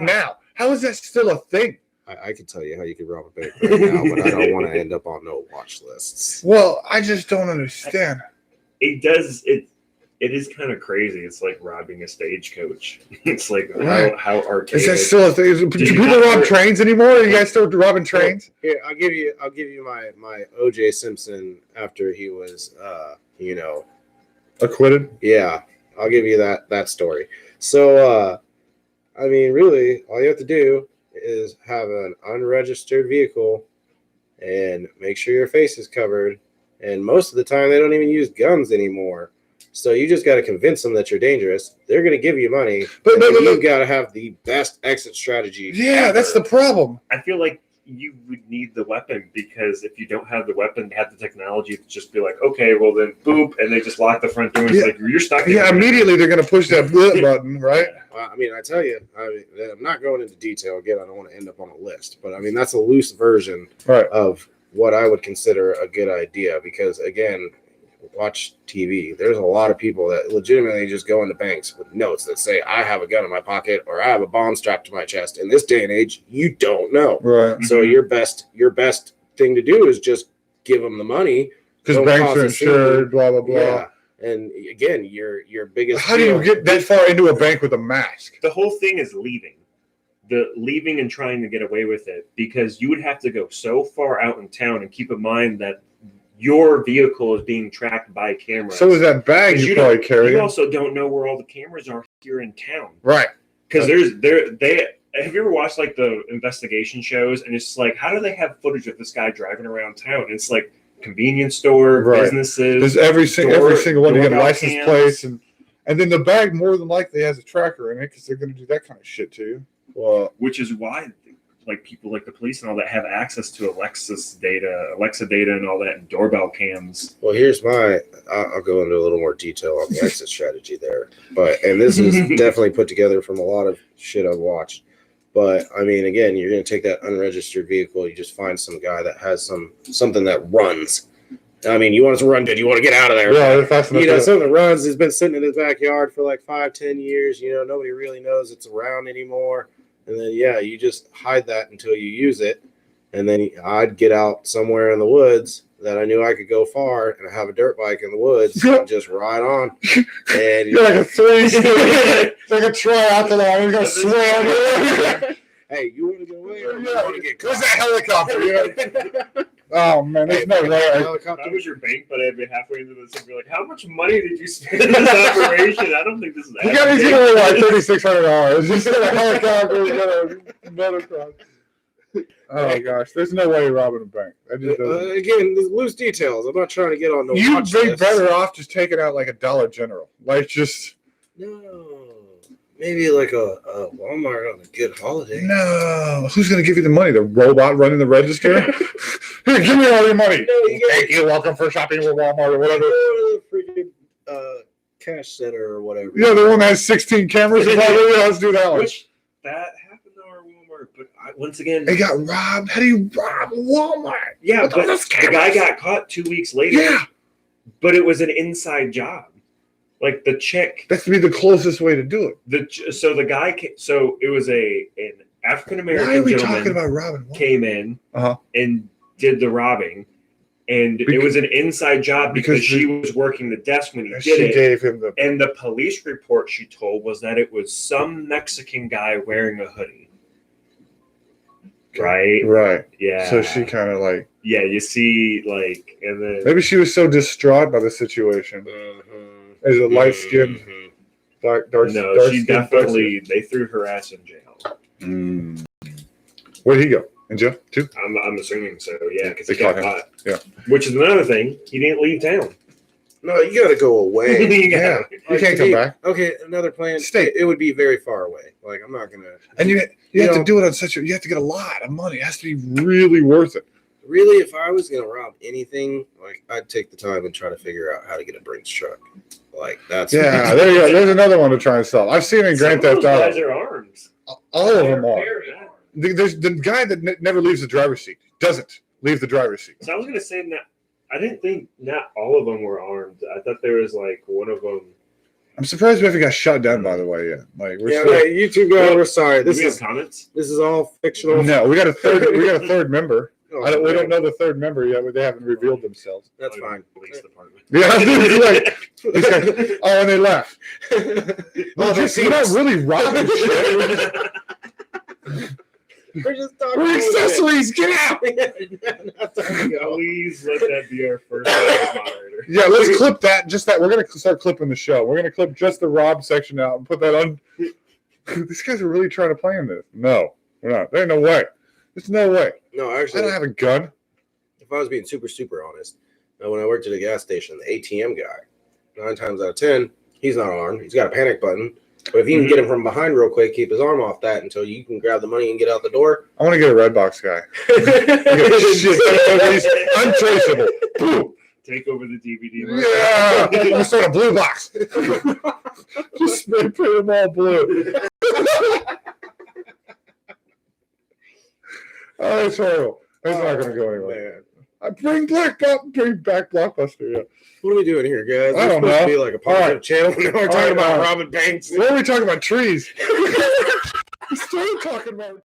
now. How is that still a thing? I can tell you how you can rob a bank right now, but I don't want to end up on no watch lists. Well, I just don't understand. It is kind of crazy. It's like robbing a stagecoach. It's like how archaic. Is that still a thing? Do people rob trains anymore? Are you guys still robbing trains? Here, I'll give you my O.J. Simpson after he was Acquitted? Yeah, I'll give you that story. So I mean, really, all you have to do is have an unregistered vehicle and make sure your face is covered. And most of the time, they don't even use guns anymore. So you just got to convince them that you're dangerous. They're going to give you money, but you've got to have the best exit strategy. Yeah, ever. That's the problem. I feel like you would need the weapon, because if you don't have the weapon, have the technology to just be like, okay, well then boop, and they just lock the front door. And it's like, you're stuck. Yeah, immediately they're going to push that button, right? Well, I mean, I tell you, I'm not going into detail again. I don't want to end up on a list, but I mean, that's a loose version of what I would consider a good idea, because again, watch TV. There's a lot of people that legitimately just go into banks with notes that say, I have a gun in my pocket or I have a bomb strapped to my chest. In this day and age, you don't know. Right. So your best thing to do is just give them the money. Because banks are insured, blah, blah, blah. Yeah. And again, your biggest... How do you get that far into a bank with a mask? The whole thing is leaving. Leaving and trying to get away with it, because you would have to go so far out in town, and keep in mind that your vehicle is being tracked by cameras. So is that bag you probably carry. You also don't know where all the cameras are here in town. Right. Because have you ever watched like the investigation shows, and it's like, how do they have footage of this guy driving around town? And it's like convenience store, businesses. There's every single one to get a license plates, and then the bag more than likely has a tracker in it, because they're going to do that kind of shit to you. Well, which is why like people like the police and all that have access to Alexa data and all that, and doorbell cams. Well, I'll go into a little more detail on the exit strategy there. And this is definitely put together from a lot of shit I've watched. But I mean, again, you're going to take that unregistered vehicle. You just find some guy that has something that runs. I mean, you want it to run good. You want to get out of there. Yeah, something that runs has been sitting in his backyard for like 5-10 years. Nobody really knows it's around anymore. And then, you just hide that until you use it. And then I'd get out somewhere in the woods that I knew I could go far, and I have a dirt bike in the woods and just ride on. And you're like a it's like a triathlon. You're going to swim. Hey, you want to get away? Or you want to get caught? Where's that helicopter? Oh, man, there's no way. That was your bank, but I'd be halfway into this and be like, how much money did you spend in this operation? I don't think this is that. You got to get like $3,600. You said a helicopter, you got a motocross. Oh, gosh. There's no way you're robbing a bank. Again, there's loose details. I'm not trying to get on the watch list. You'd be better off just taking out like a Dollar General. Like just... No. Maybe like a Walmart on a good holiday. No. Who's going to give you the money? The robot running the register? Here, give me all your money. Thank you. Welcome for shopping with Walmart or whatever. Go to the freaking cash center or whatever. Yeah, the one that has 16 cameras. Let's do that one. Which, that happened to our Walmart. But once again... They got robbed. How do you rob Walmart? Yeah, but the guy got caught 2 weeks later. Yeah. But it was an inside job. Like the chick, that's to be the closest way to do it. So the guy, it was an African American gentleman came in and did the robbing, and it was an inside job because she was working the desk when he did it. Gave him and the police report she told was that it was some Mexican guy wearing a hoodie. Right. Yeah. So she kind of like. Yeah, you see, like, and then maybe she was so distraught by the situation. As a light-skinned, dark she definitely, they threw her ass in jail. Where'd he go? In jail, too? I'm assuming so, yeah, because he got caught. Yeah. Which is another thing, he didn't leave town. No, you got to go away. You can't come back. Okay, another plan. It would be very far away. Like, I'm not going to... And you have to do it on you have to get a lot of money. It has to be really worth it. Really, if I was going to rob anything, like, I'd take the time and try to figure out how to get a Brinks truck. Like, that's... Yeah, there you go. There's another one to try and sell. I've seen it in Grand Theft Auto. Guys are armed. All of them are. There's the guy that never leaves the driver's seat. Doesn't leave the driver's seat. So I was going to say, I didn't think not all of them were armed. I thought there was, like, one of them I'm surprised we haven't got shut down. By the way, yet. Like we're Yeah, still... right, YouTube guy, we're sorry. This is comments. This is all fictional. No, we got a third member. Oh, we don't know the third member yet, but they haven't revealed themselves. That's fine. Police department. Yeah, like, oh, and they left. Oh, We're not really robbing shit. We're just talking. We're accessories. Get out. Please let that be our first moderator. Yeah, let's clip that. Just that. We're gonna start clipping the show. We're gonna clip just the Rob section out and put that on. These guys are really trying to plan this. No, we're not. There ain't no way. There's no way. No, I actually, don't have a gun. If I was being super honest, when I worked at a gas station, the ATM guy, 9 times out of 10, he's not armed. He's got a panic button. But if you can get him from behind real quick, keep his arm off that until you can grab the money and get out the door. I want to get a Redbox guy. Shit, he's untraceable. Boom. Take over the DVD. Yeah, I'm gonna start a blue box. Just spray paint them all blue. Oh, it's horrible. It's not gonna go anywhere. Bring back Blockbuster. Yeah. What are we doing here, guys? I don't We're supposed know. to be like a positive channel. Now we're talking about robbing banks. What are we talking about? Trees. We started talking about